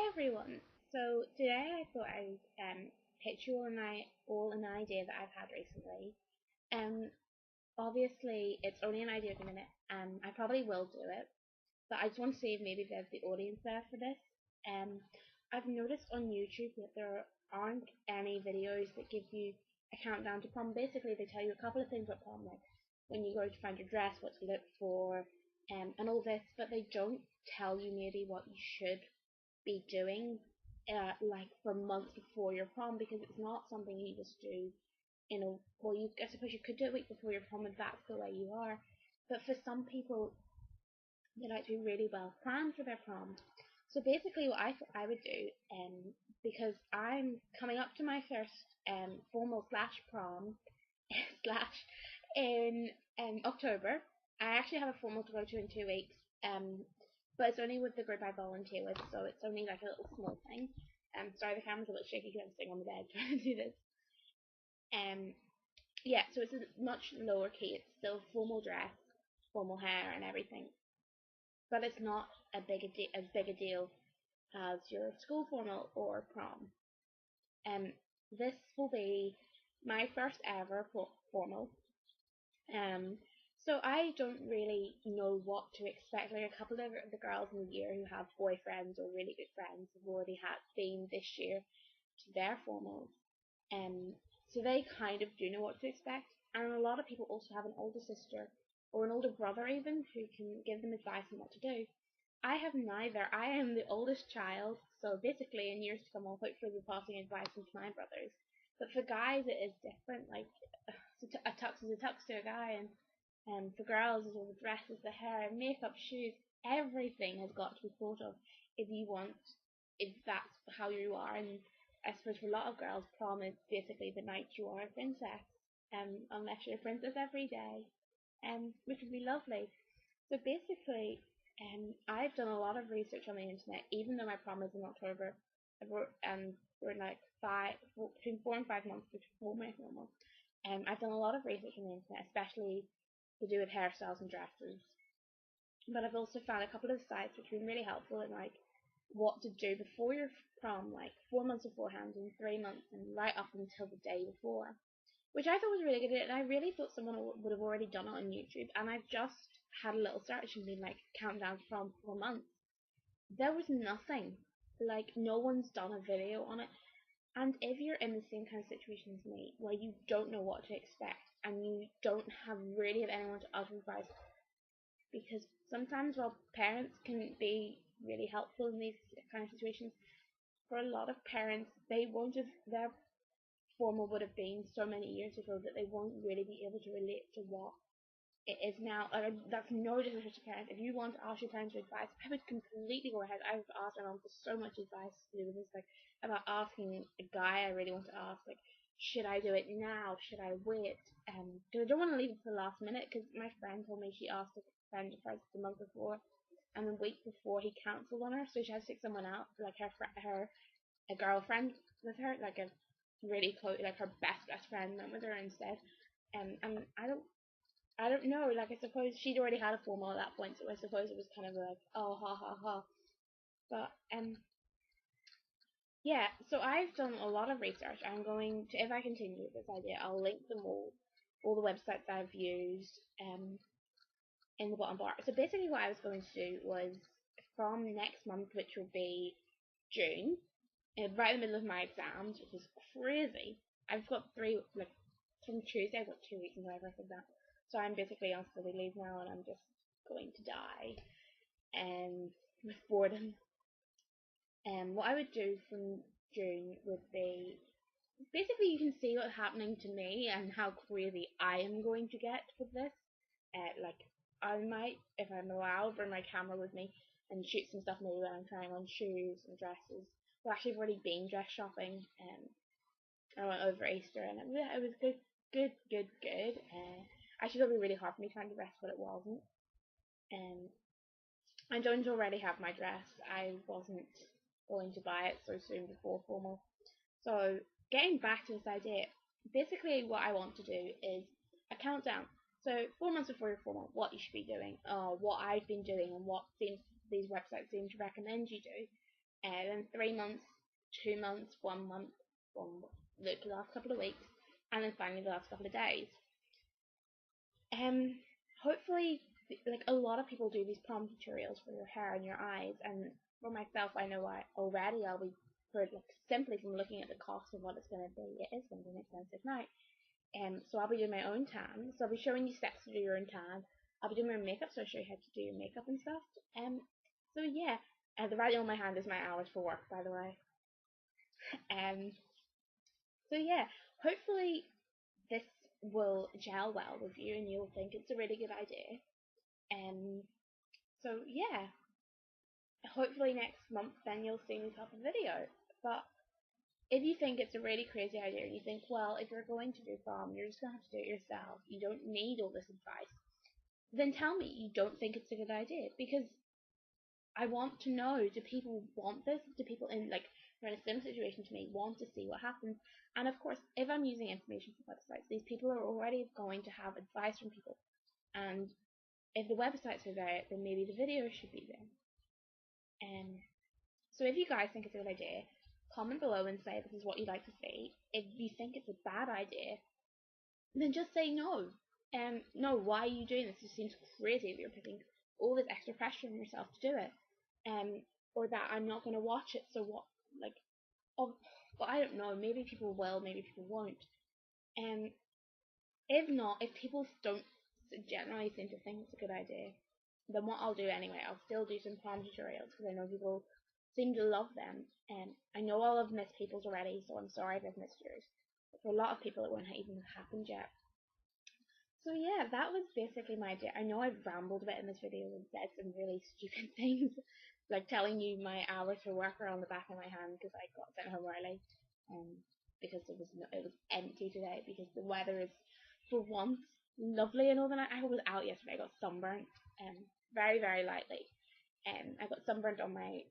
Everyone. So today I thought I'd pitch you all an idea that I've had recently. Um, Obviously it's only an idea at the minute. I probably will do it, but I just want to see if maybe there's the audience there for this. Um, I've noticed on YouTube that there aren't any videos that give you a countdown to prom. Basically, they tell you a couple of things about prom, like when you go to find your dress, what to look for, and all this, but they don't tell you maybe what you should be doing like for months before your prom, because it's not something you just do. Well, I suppose you could do it a week before your prom if that's the way you are, but for some people they like to be really well planned for their prom. So basically, what I thought I would do, because I'm coming up to my first formal slash prom slash in October. I actually have a formal to go to in 2 weeks, but it's only with the group I volunteer with, so it's only like a little small thing. Sorry, the camera's a bit shaky because I'm sitting on the bed trying to do this. Um, yeah, so it's a much lower key. It's still formal dress, formal hair, and everything, but it's not as big a deal as your school formal or prom. Um, this will be my first ever formal. Um, so I don't really know what to expect. Like a couple of the girls in the year who have boyfriends or really good friends have already had been this year to their formals. So they kind of do know what to expect. And a lot of people also have an older sister or an older brother even who can give them advice on what to do. I have neither. I am the oldest child, so basically in years to come I'll hopefully be passing advice on to my brothers. But for guys it is different. Like a tux is a tux to a guy, and for girls it's all the dresses, the hair, makeup, shoes, everything has got to be thought of if that's how you are. And I suppose for a lot of girls, prom is basically the night you are a princess, unless you're a princess every day, which would be lovely. So basically, I've done a lot of research on the internet, even though my prom is in October. We're like between 4 and 5 months before my formal. I've done a lot of research on the internet, especially to do with hairstyles and dresses. But I've also found a couple of sites which have been really helpful in like what to do before your prom, like 4 months beforehand and 3 months and right up until the day before, which I thought was really good. And I really thought someone would have already done it on YouTube. And I've just had a little search and been like countdown to prom 4 months. There was nothing. Like no one's done a video on it. And if you're in the same kind of situation as me, where you don't know what to expect and you don't really have anyone to ask advice, because sometimes while parents can be really helpful in these kind of situations, for a lot of parents they won't have their formal would have been so many years ago that they won't really be able to relate to what it is now. That's no disrespect to parents. If you want to ask your parents for advice, I would completely go ahead. I've asked my mom for so much advice to do with this, like about asking a guy I really want to ask, like, should I do it now? Should I wait? Because I don't want to leave it to the last minute. Because my friend told me she asked a friend of hers the month before, and the week before he cancelled on her, so she has to take someone else, like her a girlfriend with her, like a really close, like her best friend went with her instead. And I don't know, like I suppose she'd already had a formal at that point, so I suppose it was kind of like, oh ha ha ha. But yeah, so I've done a lot of research. I'm going to, if I continue with this idea, I'll link them all the websites I've used in the bottom bar. So basically what I was going to do was from next month, which would be June, right in the middle of my exams, which is crazy. I've got like from Tuesday I've got 2 weeks until I first exam. So I'm basically on study leave now and I'm just going to die with boredom. What I would do from June would be basically you can see what's happening to me and how crazy I am going to get with this. Like I might, if I'm allowed, bring my camera with me and shoot some stuff maybe when I'm trying on shoes and dresses. Well, actually, I've already been dress shopping. I went over Easter and it was good. Actually, it'll be really hard for me trying to dress, but it wasn't. Um, I don't already have my dress. I wasn't going to buy it so soon before formal. So getting back to this idea, basically what I want to do is a countdown. So 4 months before your formal, what you should be doing, what I've been doing, and what these websites seem to recommend you do. then 3 months, 2 months, 1 month, the last couple of weeks, and then finally the last couple of days. Hopefully, like a lot of people do these prom tutorials for your hair and your eyes, and for myself, I know I'll be for like simply from looking at the cost of what it's going to be. It is going to be an expensive night. So I'll be doing my own tan. So I'll be showing you steps to do your own tan. I'll be doing my makeup, so I'll show you how to do your makeup and stuff. So yeah, the writing on my hand is my hours for work, by the way. Um, so yeah, hopefully this will gel well with you, and you'll think it's a really good idea. So yeah, hopefully next month then you'll see me pop a video. But if you think it's a really crazy idea and you think, well, if you're going to do prom, you're just going to have to do it yourself, you don't need all this advice, then tell me you don't think it's a good idea. Because I want to know, do people want this? Do people in like who are in a similar situation to me want to see what happens? And of course, if I'm using information from websites, these people are already going to have advice from people. And if the websites are there, then maybe the video should be there. So if you guys think it's a good idea, comment below and say this is what you'd like to see. If you think it's a bad idea, then just say no. No, why are you doing this? It seems crazy that you're putting all this extra pressure on yourself to do it. Or that I'm not going to watch it, so what? Like, oh, well, I don't know. Maybe people will, maybe people won't. If not, if people don't generally seem to think it's a good idea, then what I'll do anyway, I'll still do some prom tutorials because I know people seem to love them. I know I'll have missed people's already, so I'm sorry if I've missed yours. But for a lot of people, it won't even have happened yet. So yeah, that was basically my idea. I know I've rambled a bit in this video and said some really stupid things, like telling you my hours for work are on the back of my hand because I got sent home early, because it was empty today because the weather is for once lovely and all the night. I was out yesterday. I got sunburnt, very very lightly. I got sunburnt on my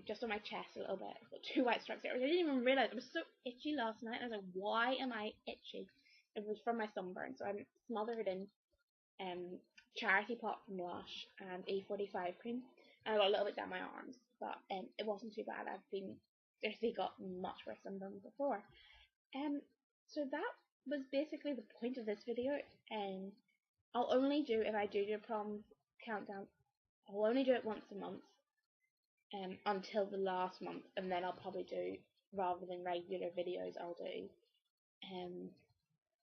just on my chest a little bit. I've got 2 white stripes there. I didn't even realize I was so itchy last night. I was like, why am I itchy? It was from my sunburn, so I'm smothered in Charity Pot from Lush and E45 cream, and I got a little bit down my arms, but it wasn't too bad. I've been seriously got much worse sunburn before. So that was basically the point of this video, and I'll only do, if I do a prom countdown, I'll only do it once a month, until the last month, and then I'll probably do, rather than regular videos, I'll do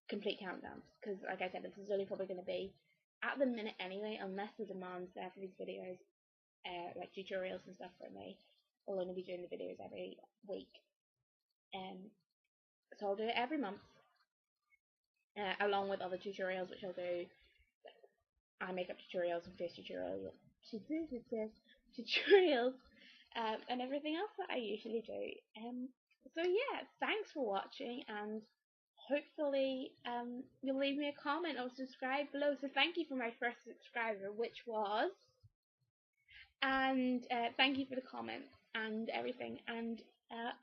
complete countdowns, because like I said, this is only probably going to be at the minute anyway, unless the demand's there for these videos, like tutorials and stuff for me. I'll only be doing the videos every week, so I'll do it every month, along with other tutorials, which I'll do eye makeup tutorials and face tutorials, and everything else that I usually do. So yeah, thanks for watching, and hopefully you'll leave me a comment or subscribe below. So thank you for my first subscriber, which was, and thank you for the comments and everything, and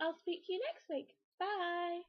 I'll speak to you next week. Bye.